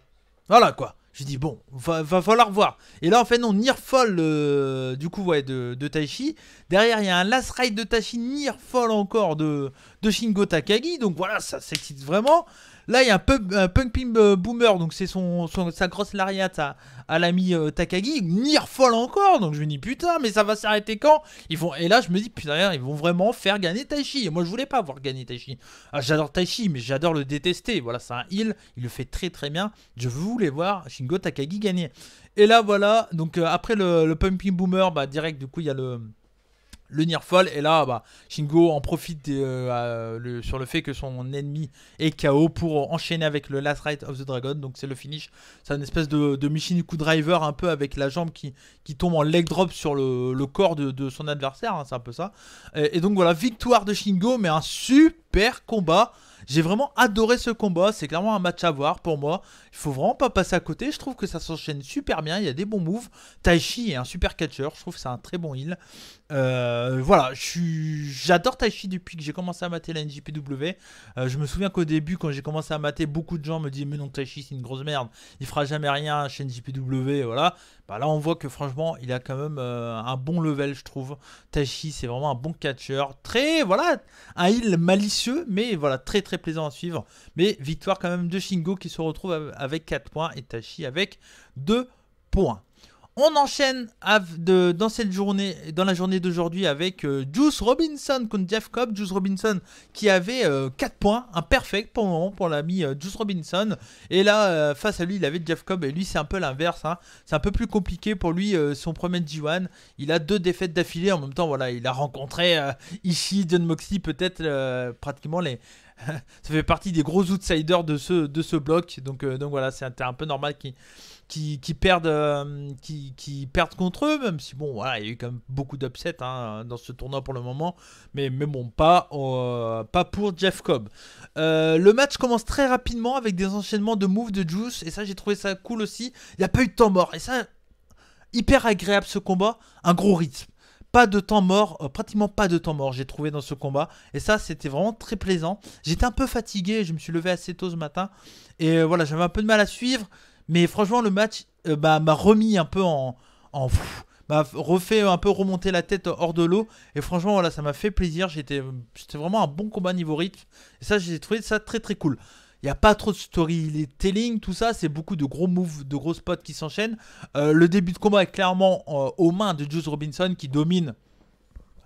Voilà, quoi. Je dis, bon, va falloir voir. Et là, en fait, non, near fall, du coup, ouais, de Taichi. Derrière, il y a un last ride de Taichi, near fall encore de Shingo Takagi. Donc voilà, ça s'excite vraiment. Là, il y a un pumping boomer, donc c'est sa grosse lariat à l'ami Takagi. Near fall encore, donc je me dis, putain, mais ça va s'arrêter quand Et là, je me dis, putain, ils vont vraiment faire gagner Taichi. Et moi, je voulais pas voir gagner Taichi. Ah, j'adore Taichi, mais j'adore le détester. Voilà, c'est un heal, il le fait très très bien. Je voulais voir Shingo Takagi gagner. Et là, voilà, donc après le pumping boomer, bah direct, du coup, il y a le near fall. Et là, bah, Shingo en profite sur le fait que son ennemi est KO pour enchaîner avec le Last Ride of the Dragon. Donc c'est le finish. C'est une espèce de Michiniku Driver un peu avec la jambe qui tombe en leg drop sur le corps de son adversaire. Hein, c'est un peu ça. Et donc voilà, victoire de Shingo, mais un super combat. J'ai vraiment adoré ce combat, c'est clairement un match à voir pour moi. Il faut vraiment pas passer à côté, je trouve que ça s'enchaîne super bien, il y a des bons moves. Taichi est un super catcher, je trouve que c'est un très bon heal. Voilà, j'adore Taichi depuis que j'ai commencé à mater la NJPW. Je me souviens qu'au début, quand j'ai commencé à mater, beaucoup de gens me disaient mais non, Taichi c'est une grosse merde, il fera jamais rien chez NJPW, voilà. Bah là on voit que franchement il a quand même un bon level, je trouve. Taichi c'est vraiment un bon catcher, très voilà, un heal malicieux mais voilà, très très plaisant à suivre. Mais victoire quand même de Shingo qui se retrouve avec 4 points et Taichi avec 2 points. On enchaîne dans cette journée, dans la journée d'aujourd'hui avec Juice Robinson contre Jeff Cobb. Juice Robinson qui avait 4 points, un perfect pour le moment pour l'ami Juice Robinson. Et là, face à lui, il avait Jeff Cobb et lui, c'est un peu l'inverse. Hein. C'est un peu plus compliqué pour lui, son premier G1. Il a 2 défaites d'affilée. En même temps, voilà, il a rencontré Ishii, John Moxley, peut-être pratiquement les... ça fait partie des gros outsiders de ce bloc. Donc voilà, c'est un peu normal qui perdent contre eux, même si bon voilà, il y a eu quand même beaucoup d'upsets hein, dans ce tournoi pour le moment, mais bon, pas pour Jeff Cobb. Le match commence très rapidement avec des enchaînements de moves de Juice, et ça j'ai trouvé ça cool aussi. Il n'y a pas eu de temps mort, et ça hyper agréable ce combat, un gros rythme. Pas de temps mort, pratiquement pas de temps mort j'ai trouvé dans ce combat, et ça c'était vraiment très plaisant. J'étais un peu fatigué, je me suis levé assez tôt ce matin, et voilà, j'avais un peu de mal à suivre. Mais franchement, le match m'a remis un peu m'a refait un peu remonter la tête hors de l'eau. Et franchement, voilà, ça m'a fait plaisir. C'était vraiment un bon combat niveau rythme. Et ça, j'ai trouvé ça très très cool. Il n'y a pas trop de storytelling, tout ça. C'est beaucoup de gros moves, de gros spots qui s'enchaînent. Le début de combat est clairement aux mains de Juice Robinson qui domine.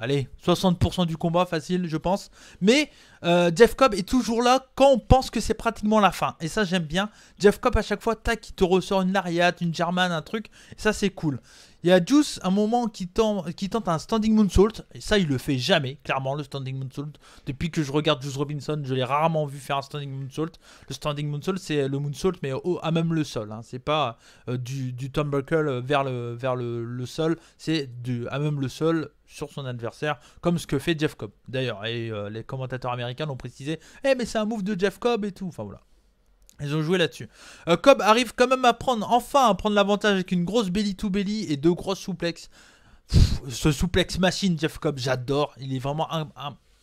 Allez, 60% du combat, facile, je pense. Mais Jeff Cobb est toujours là quand on pense que c'est pratiquement la fin. Et ça, j'aime bien. Jeff Cobb, à chaque fois, tac, il te ressort une lariat, une German, un truc. Et ça, c'est cool. Il y a Juice, un moment, qui tente un standing moonsault. Et ça, il le fait jamais, clairement, le standing moonsault. Depuis que je regarde Juice Robinson, je l'ai rarement vu faire un standing moonsault. Le standing moonsault, c'est le moonsault, mais à même le sol. Hein. C'est pas du turnbuckle vers le sol. C'est à même le sol sur son adversaire, comme ce que fait Jeff Cobb d'ailleurs, et les commentateurs américains l'ont précisé, mais c'est un move de Jeff Cobb et tout, enfin voilà, ils ont joué là-dessus. Cobb arrive quand même à prendre l'avantage avec une grosse belly to belly et 2 grosses souplexes. Ce souplex machine Jeff Cobb, j'adore, il est vraiment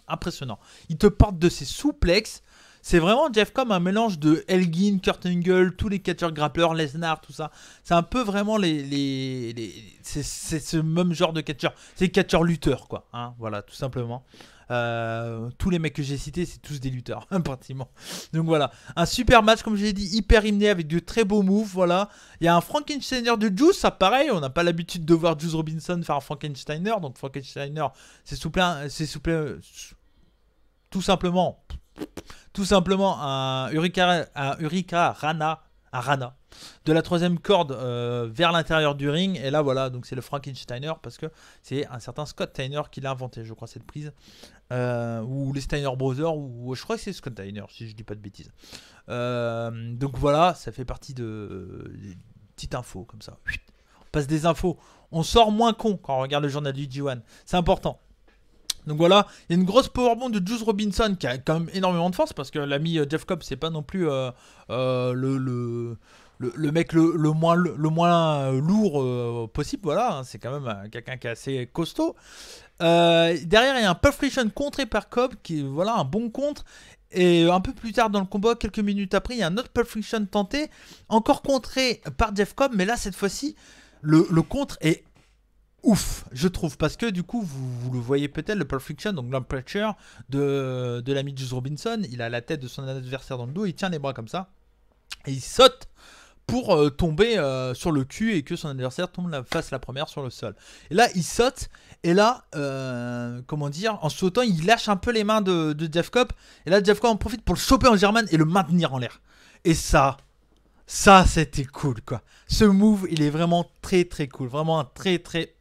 impressionnant, il te porte de ses souplexes. C'est vraiment Jeff Cobb, un mélange de Elgin, Kurt Angle, tous les catcheurs grappleurs, Lesnar, tout ça. C'est un peu vraiment c'est ce même genre de catcheur. C'est les catcheurs lutteurs, quoi. Hein, voilà, tout simplement. Tous les mecs que j'ai cités, c'est tous des lutteurs, pratiquement. Donc voilà, un super match, comme je l'ai dit, hyper hymné avec de très beaux moves. Voilà, il y a un Frankensteiner de Juice, ça pareil, on n'a pas l'habitude de voir Juice Robinson faire un Frankensteiner. Donc Frankensteiner, c'est tout simplement un Hurricane Rana, un Rana de la 3ème corde vers l'intérieur du ring. Et là voilà, donc c'est le Frankensteiner parce que c'est un certain Scott Steiner qui l'a inventé, je crois, cette prise. Ou les Steiner Brothers, ou je crois que c'est Scott Steiner si je dis pas de bêtises. Donc voilà, ça fait partie de petites infos comme ça. passe des infos. On sort moins con quand on regarde le journal du G1. C'est important. Donc voilà, il y a une grosse powerbomb de Juice Robinson qui a quand même énormément de force parce que l'ami Jeff Cobb, c'est pas non plus le mec le moins lourd possible. Voilà, c'est quand même quelqu'un qui est assez costaud. Derrière, il y a un Pulp Friction contré par Cobb qui est voilà, un bon contre. Et un peu plus tard dans le combat, quelques minutes après, il y a un autre Pulp Friction tenté, encore contré par Jeff Cobb, mais là cette fois-ci, le contre est ouf, je trouve, parce que du coup, vous le voyez peut-être, le Pulp Friction, donc l'Emperature de l'ami Juice Robinson, il a la tête de son adversaire dans le dos, il tient les bras comme ça, et il saute pour tomber sur le cul et que son adversaire tombe face la première sur le sol. Et là, il saute, et là, comment dire, en sautant, il lâche un peu les mains de Jeff Cobb, et là, Jeff Cobb en profite pour le choper en German et le maintenir en l'air. Et ça c'était cool quoi. Ce move il est vraiment très très cool. Vraiment un très très...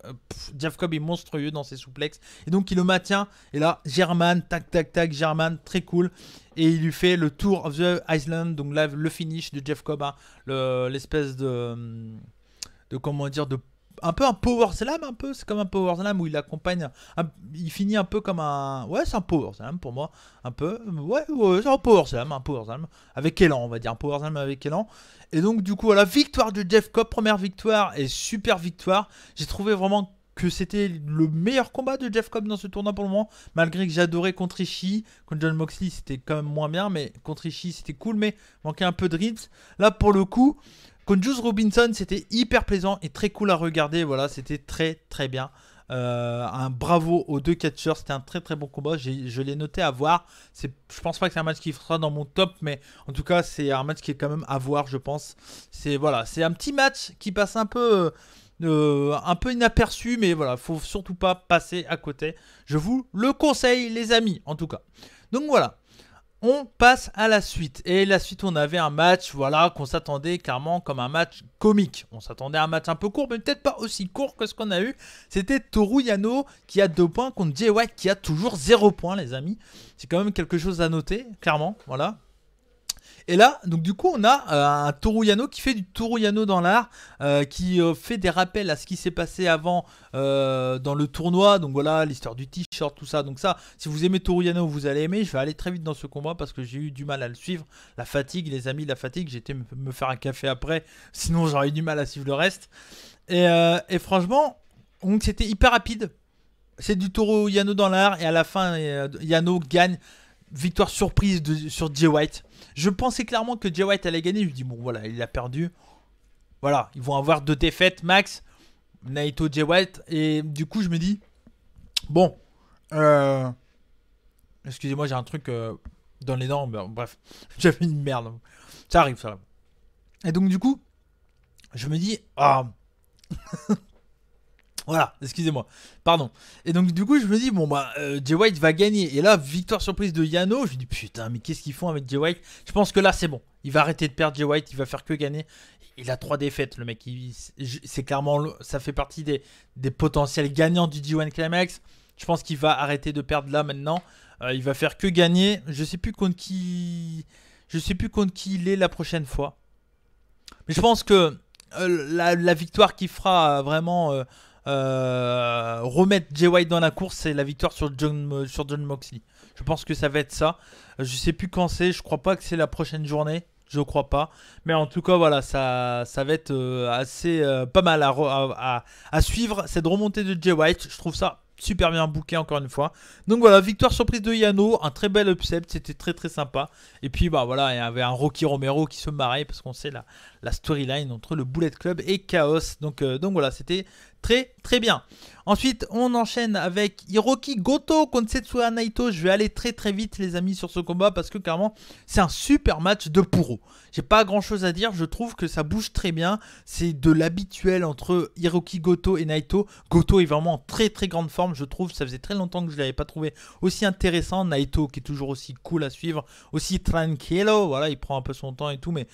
Jeff Cobb est monstrueux dans ses souplexes. Et donc il le maintient. Et là German, tac tac tac, German, très cool. Et il lui fait le Tour of the Island. Donc là le finish de Jeff Cobb. Hein, l'espèce de comment dire, de un peu un power slam un peu, c'est comme un power slam où il accompagne il finit un peu comme un ouais, c'est un power slam pour moi un peu. Ouais, c'est un power slam avec élan, on va dire un power slam avec élan. Et donc du coup, voilà, victoire de Jeff Cobb, première victoire et super victoire. J'ai trouvé vraiment que c'était le meilleur combat de Jeff Cobb dans ce tournoi pour le moment, malgré que j'adorais contre Ishii. Contre John Moxley c'était quand même moins bien, mais contre Ishii c'était cool, mais manquait un peu de rythme. Là pour le coup, contre Juice Robinson, c'était hyper plaisant et très cool à regarder. Voilà, c'était très très bien. Un bravo aux deux catcheurs, c'était un très très bon combat. Je l'ai noté à voir. Je pense pas que c'est un match qui sera dans mon top, mais en tout cas, c'est un match qui est quand même à voir, je pense. C'est voilà, c'est un petit match qui passe un peu inaperçu, mais voilà, faut surtout pas passer à côté. Je vous le conseille, les amis, en tout cas. Donc voilà. On passe à la suite. Et la suite, on avait un match, voilà, qu'on s'attendait clairement comme un match comique. On s'attendait à un match un peu court, mais peut-être pas aussi court que ce qu'on a eu. C'était Toru Yano qui a 2 points contre Jay White qui a toujours 0 points, les amis. C'est quand même quelque chose à noter, clairement, voilà. Et là, donc du coup, on a un Toru Yano qui fait du Toru Yano dans l'art, qui fait des rappels à ce qui s'est passé avant dans le tournoi. Donc voilà, l'histoire du t-shirt, tout ça. Donc ça, si vous aimez Toru Yano, vous allez aimer. Je vais aller très vite dans ce combat parce que j'ai eu du mal à le suivre. La fatigue, les amis, la fatigue. J'ai été me faire un café après. Sinon, j'aurais eu du mal à suivre le reste. Et franchement, donc c'était hyper rapide. C'est du Toru Yano dans l'art. Et à la fin, Yano gagne. Victoire surprise sur Jay White. Je pensais clairement que Jay White allait gagner. Je me dis, bon, voilà, il a perdu. Voilà, ils vont avoir 2 défaites max. Naito, Jay White. Et du coup, je me dis, bon, excusez-moi, j'ai un truc dans les dents. Bref, j'avais une merde. Ça arrive, ça arrive. Et donc, du coup, je me dis, ah. Voilà, excusez-moi, pardon. Et donc du coup je me dis, bon bah Jay White va gagner. Et là, victoire surprise de Yano. Je me dis, putain, mais qu'est-ce qu'ils font avec Jay White? Je pense que là c'est bon, il va arrêter de perdre Jay White, il va faire que gagner. Il a 3 défaites le mec, c'est clairement, ça fait partie des potentiels gagnants du G1 Climax. Je pense qu'il va arrêter de perdre là maintenant. Il va faire que gagner. Je sais plus contre qui il est la prochaine fois. Mais je pense que la victoire qui fera vraiment remettre Jay White dans la course, c'est la victoire sur John Moxley. Je pense que ça va être ça. Je sais plus quand c'est. Je crois pas que c'est la prochaine journée. Je crois pas. Mais en tout cas, voilà, ça va être assez pas mal à suivre. Cette remontée de Jay White. Je trouve ça super bien booké encore une fois. Donc voilà, victoire surprise de Yano, un très bel upset, c'était très très sympa. Et puis bah voilà, il y avait un Rocky Romero qui se marrait parce qu'on sait la storyline entre le Bullet Club et Chaos. Donc voilà, c'était très très bien. Ensuite, on enchaîne avec Hiroki Goto contre Tetsuya Naito. Je vais aller très très vite les amis sur ce combat parce que clairement, c'est un super match de Puro. J'ai pas grand chose à dire, je trouve que ça bouge très bien. C'est de l'habituel entre Hiroki Goto et Naito. Goto est vraiment en très très grande forme, je trouve. Ça faisait très longtemps que je l'avais pas trouvé aussi intéressant. Naito qui est toujours aussi cool à suivre, aussi tranquillo. Voilà, il prend un peu son temps et tout, mais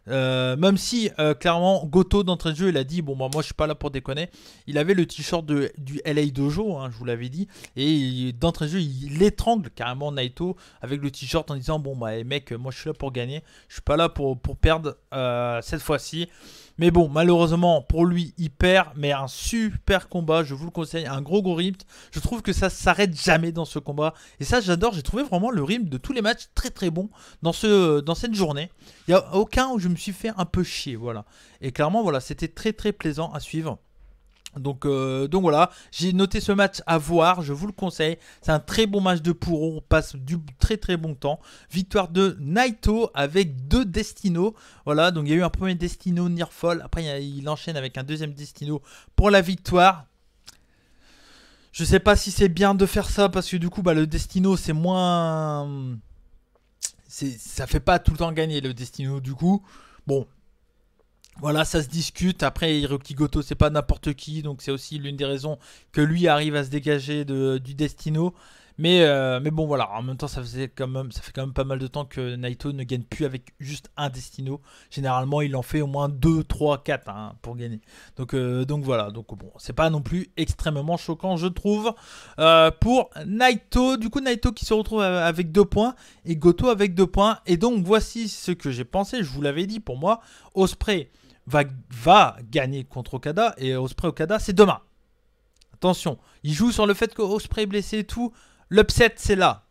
même si clairement Goto d'entrée de jeu il a dit bon bah, moi je suis pas là pour déconner. Il avait le t-shirt du LA Dojo, hein, je vous l'avais dit, et d'entrée de jeu il étrangle carrément Naito avec le t-shirt en disant bon bah mec, moi je suis là pour gagner, je suis pas là pour perdre cette fois-ci. Mais bon, malheureusement, pour lui, il perd. Mais un super combat, je vous le conseille. Un gros rythme. Je trouve que ça s'arrête jamais dans ce combat. Et ça, j'adore. J'ai trouvé vraiment le rythme de tous les matchs très très bon dans cette journée. Il n'y a aucun où je me suis fait un peu chier. Voilà. Et clairement, voilà, c'était très très plaisant à suivre. Donc voilà, j'ai noté ce match à voir, je vous le conseille. C'est un très bon match de Puro, on passe du très très bon temps. Victoire de Naito avec 2 Destino. Voilà, donc il y a eu un premier Destino Nearfall. Après il enchaîne avec un deuxième Destino pour la victoire. Je sais pas si c'est bien de faire ça parce que du coup le Destino c'est moins... Ça fait pas tout le temps gagner le Destino du coup. Bon... Voilà, ça se discute. Après, Hiroki Goto, c'est pas n'importe qui. Donc, c'est aussi l'une des raisons que lui arrive à se dégager du Destino. Mais bon, voilà. En même temps, ça fait quand même pas mal de temps que Naito ne gagne plus avec juste un Destino. Généralement, il en fait au moins 2, 3, 4 pour gagner. Donc voilà. Donc, bon, c'est pas non plus extrêmement choquant, je trouve. Pour Naito, du coup, Naito qui se retrouve avec 2 points et Goto avec 2 points. Et donc, voici ce que j'ai pensé. Je vous l'avais dit, pour moi, Ospreay va gagner contre Okada et Ospreay Okada c'est demain. Attention, il joue sur le fait que Ospreay est blessé et tout. L'upset c'est là.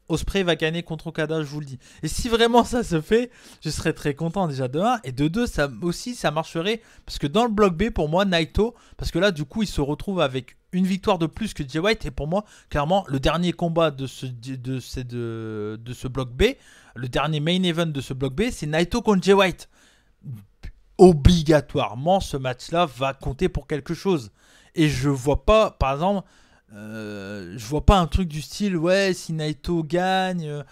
Ospreay va gagner contre Okada, je vous le dis. Et si vraiment ça se fait, je serais très content déjà de 1. Et de 2, ça aussi ça marcherait. Parce que dans le bloc B, pour moi, Naito, parce que là du coup il se retrouve avec une victoire de plus que Jay White. Et pour moi, clairement, le dernier combat de ce bloc B, le dernier main event de ce bloc B, c'est Naito contre Jay White. Obligatoirement ce match là va compter pour quelque chose et je vois pas par exemple je vois pas un truc du style ouais si Naito gagne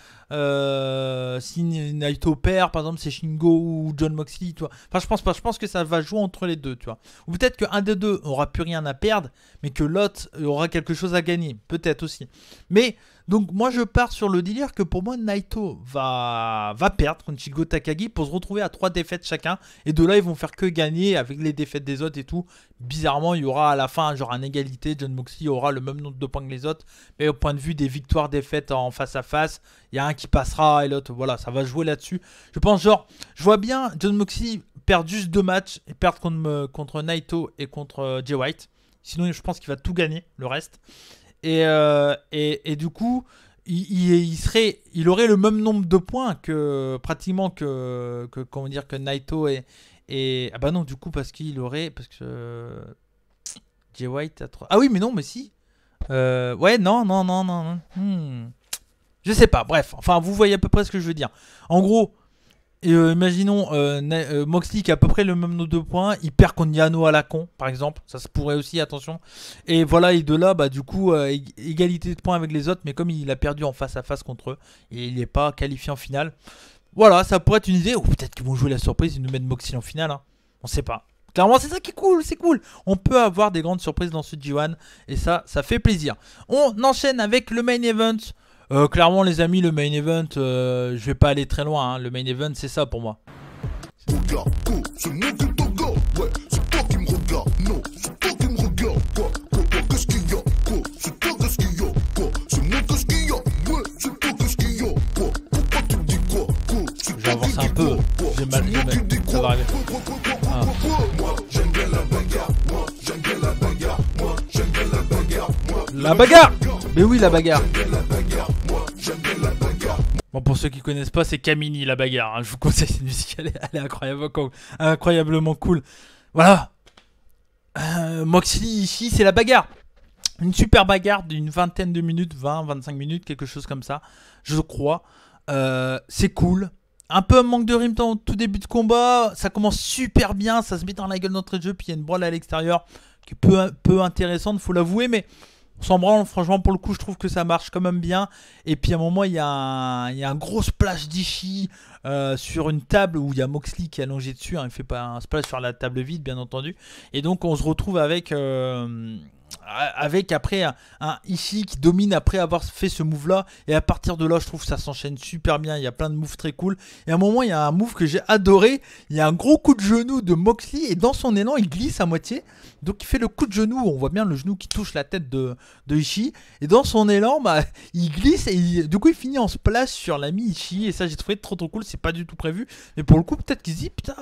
si Naito perd par exemple c'est Shingo ou John Moxley tu vois. Enfin je pense que ça va jouer entre les deux tu vois, ou peut-être qu'un des deux aura plus rien à perdre mais que l'autre aura quelque chose à gagner peut-être aussi. Mais donc moi je pars sur le délire que pour moi Naito va perdre contre Shingo Takagi pour se retrouver à 3 défaites chacun. Et de là ils vont faire que gagner avec les défaites des autres et tout. Bizarrement il y aura à la fin genre une égalité. John Moxley aura le même nombre de points que les autres. Mais au point de vue des victoires défaites en face à face, il y a un qui passera et l'autre voilà ça va jouer là-dessus. Je pense genre je vois bien John Moxley perdre juste 2 matchs et perdre contre Naito et contre Jay White. Sinon je pense qu'il va tout gagner le reste. Et du coup, il aurait le même nombre de points que pratiquement comment dire que Naito et ah bah non du coup parce que Jay White a 3. Ah oui mais non mais si. Ouais non. Je sais pas. Bref, enfin vous voyez à peu près ce que je veux dire. En gros. Imaginons Moxley qui a à peu près le même nombre de points, il perd contre Yano à la con par exemple, ça se pourrait aussi, attention. Et voilà, et de là du coup égalité de points avec les autres, mais comme il a perdu en face à face contre eux, et il n'est pas qualifié en finale. Voilà, ça pourrait être une idée, ou peut-être qu'ils vont jouer la surprise, ils nous mettent Moxley en finale, hein. On sait pas. Clairement c'est ça qui est cool, c'est cool. On peut avoir des grandes surprises dans ce G1 et ça fait plaisir. On enchaîne avec le main event. Clairement les amis, le main event, je vais pas aller très loin, hein. Le main event c'est ça pour moi. Je vais avancer un peu, j'ai mal, ça va arriver. La bagarre. Mais oui la bagarre. Bon, pour ceux qui connaissent pas, c'est Kamini la bagarre, hein. Je vous conseille cette musique, elle est incroyablement cool. Voilà. Moxley ici, c'est la bagarre. Une super bagarre d'une vingtaine de minutes, 20-25 minutes, quelque chose comme ça, je crois. C'est cool. Un peu un manque de rythme en tout début de combat. Ça commence super bien, ça se met dans la gueule d'entrée de jeu, puis il y a une brawl à l'extérieur qui est peu intéressante, faut l'avouer, mais... On s'en branle, franchement pour le coup je trouve que ça marche quand même bien. Et puis à un moment il y a un gros splash d'Ishii sur une table où il y a Moxley qui est allongé dessus, hein. Il fait pas un splash sur la table vide bien entendu. Et donc on se retrouve avec après un Ishii qui domine après avoir fait ce move là. Et à partir de là je trouve que ça s'enchaîne super bien. Il y a plein de moves très cool. Et à un moment il y a un move que j'ai adoré. Il y a un gros coup de genou de Moxley et dans son élan il glisse à moitié. Donc il fait le coup de genou, on voit bien le genou qui touche la tête de Ishii. Et dans son élan, il glisse et du coup il finit en splash sur l'ami Ishii. Et ça j'ai trouvé trop cool, c'est pas du tout prévu. Mais pour le coup peut-être qu'il se dit putain,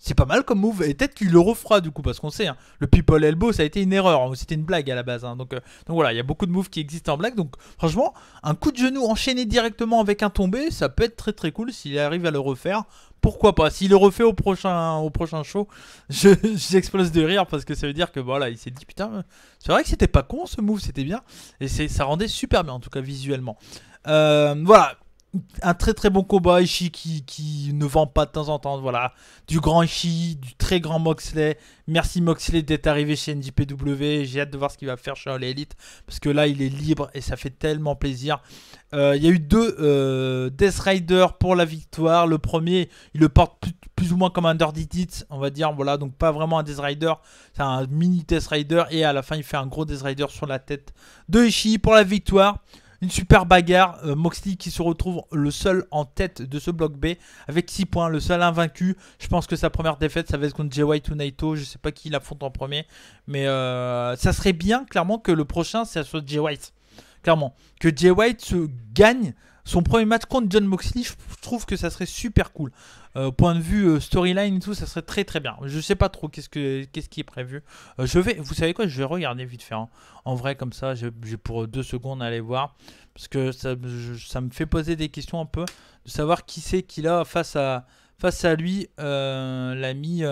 C'est pas mal comme move, et peut-être qu'il le refera du coup, parce qu'on sait, hein, le People Elbow ça a été une erreur, hein, c'était une blague à la base, hein, donc voilà, il y a beaucoup de moves qui existent en blague, donc franchement, un coup de genou enchaîné directement avec un tombé, ça peut être très très cool s'il arrive à le refaire, pourquoi pas, s'il le refait au prochain show, j'explose de rire, parce que ça veut dire que voilà, il s'est dit putain, c'est vrai que c'était pas con ce move, c'était bien, et ça rendait super bien en tout cas visuellement. Voilà, un très très bon combat. Ishii qui ne vend pas de temps en temps. Voilà, du grand Ishii, du très grand Moxley. Merci Moxley d'être arrivé chez NJPW. J'ai hâte de voir ce qu'il va faire chez All Elite, parce que là il est libre et ça fait tellement plaisir. Il y a eu deux Death Rider pour la victoire. Le premier, il le porte plus ou moins comme un Dirty Deeds, on va dire. Voilà, donc pas vraiment un Death Rider, c'est un mini Death Rider. Et à la fin, il fait un gros Death Rider sur la tête de Ishii pour la victoire. Une super bagarre, Moxley qui se retrouve le seul en tête de ce bloc B avec 6 points, le seul invaincu. Je pense que sa première défaite ça va être contre Jay White ou Naito, je sais pas qui l'affronte en premier, mais ça serait bien clairement que le prochain ça soit Jay White. Clairement, que Jay White se gagne son premier match contre Jon Moxley, je trouve que ça serait super cool. Point de vue storyline et tout, ça serait très très bien. Je sais pas trop qu'est-ce qui est prévu. Vous savez quoi, je vais regarder vite fait. Hein. En vrai, comme ça, j'ai pour 2 secondes à aller voir. Parce que ça me fait poser des questions un peu. De savoir qui c'est qu'il a face à lui, l'ami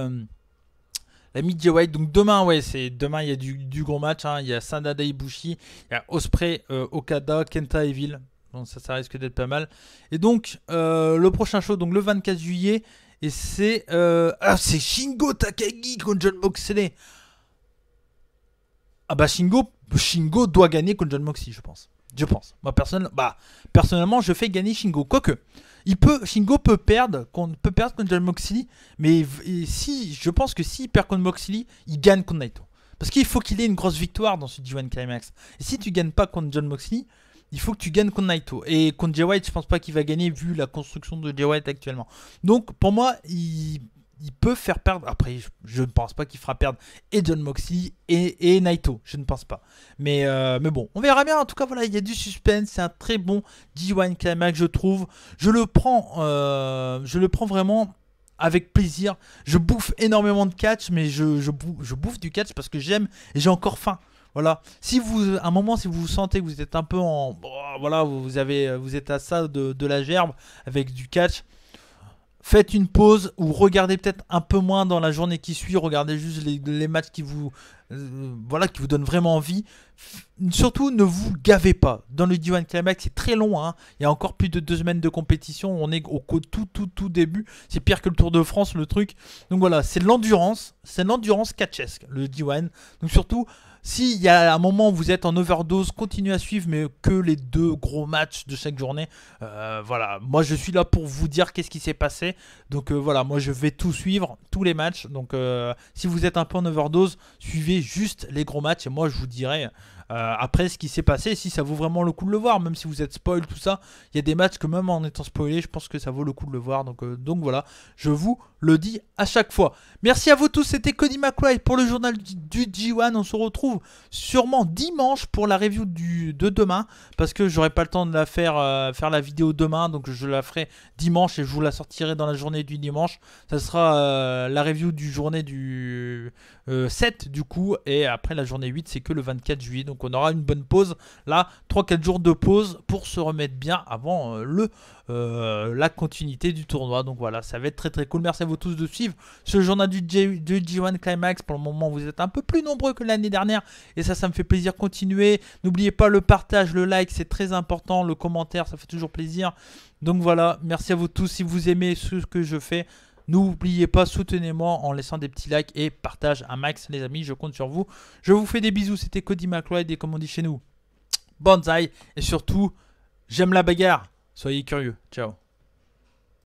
Jay White. Donc demain, ouais, demain il y a du gros match. Hein. Il y a Sanada Ibushi, il y a Ospreay, Okada, Kenta Evil. Donc ça risque d'être pas mal. Et donc le prochain show, donc le 24 juillet, et c'est Shingo Takagi contre Jon Moxley. Ah bah Shingo doit gagner contre Jon Moxley, je pense. Moi personnellement, je fais gagner Shingo. Quoique, Shingo peut perdre contre Jon Moxley, mais je pense que s'il perd contre Moxley, il gagne contre Naito. Parce qu'il faut qu'il ait une grosse victoire dans ce G1 Climax. Et si tu gagnes pas contre Jon Moxley, il faut que tu gagnes contre Naito. Et contre Jay White, je pense pas qu'il va gagner vu la construction de Jay White actuellement. Donc pour moi, il peut faire perdre. Après, je ne pense pas qu'il fera perdre et Jon Moxley et Naito. Je ne pense pas. Mais bon, on verra bien. En tout cas, voilà, il y a du suspense. C'est un très bon G1 Climax, je trouve. Je le prends vraiment avec plaisir. Je bouffe énormément de catch, mais je bouffe du catch parce que j'aime et j'ai encore faim. Voilà. Si vous, à un moment, si vous sentez que vous êtes un peu en, voilà, vous êtes à ça de la gerbe avec du catch, faites une pause ou regardez peut-être un peu moins dans la journée qui suit. Regardez juste les matchs qui vous donnent vraiment envie. Surtout, ne vous gavez pas. Dans le G1 Climax, c'est très long. Hein. Il y a encore plus de 2 semaines de compétition. On est au tout début. C'est pire que le Tour de France, le truc. Donc voilà, c'est de l'endurance. C'est de l'endurance catchesque, le G1. Donc surtout, s'il y a un moment où vous êtes en overdose, continuez à suivre, mais que les 2 gros matchs de chaque journée. Voilà, moi je suis là pour vous dire qu'est-ce qui s'est passé. Donc voilà, moi je vais tout suivre, tous les matchs. Donc si vous êtes un peu en overdose, suivez juste les gros matchs et moi je vous dirai après ce qui s'est passé, si ça vaut vraiment le coup de le voir, même si vous êtes spoil, tout ça. Il y a des matchs que même en étant spoilé, je pense que ça vaut le coup de le voir. Donc voilà, je vous le dis à chaque fois. Merci à vous tous, c'était Cody McRae pour le journal du G1. On se retrouve sûrement dimanche pour la review de demain, parce que j'aurai pas le temps de la faire la vidéo demain, donc je la ferai dimanche et je vous la sortirai dans la journée du dimanche. Ça sera la review du journée du 7 du coup, et après la journée 8 c'est que le 24 juillet, donc on aura une bonne pause là, 3-4 jours de pause pour se remettre bien avant la continuité du tournoi. Donc voilà, ça va être très très cool. Merci à vous tous de suivre ce journal du G1 Climax. Pour le moment vous êtes un peu plus nombreux que l'année dernière et ça me fait plaisir. Continuez, n'oubliez pas le partage, le like, c'est très important, le commentaire, ça fait toujours plaisir. Donc voilà, merci à vous tous. Si vous aimez ce que je fais, n'oubliez pas, soutenez-moi en laissant des petits likes et partage un max les amis, je compte sur vous. Je vous fais des bisous, c'était Cody McRae et comme on dit chez nous, Banzai, et surtout, j'aime la bagarre, soyez curieux, ciao.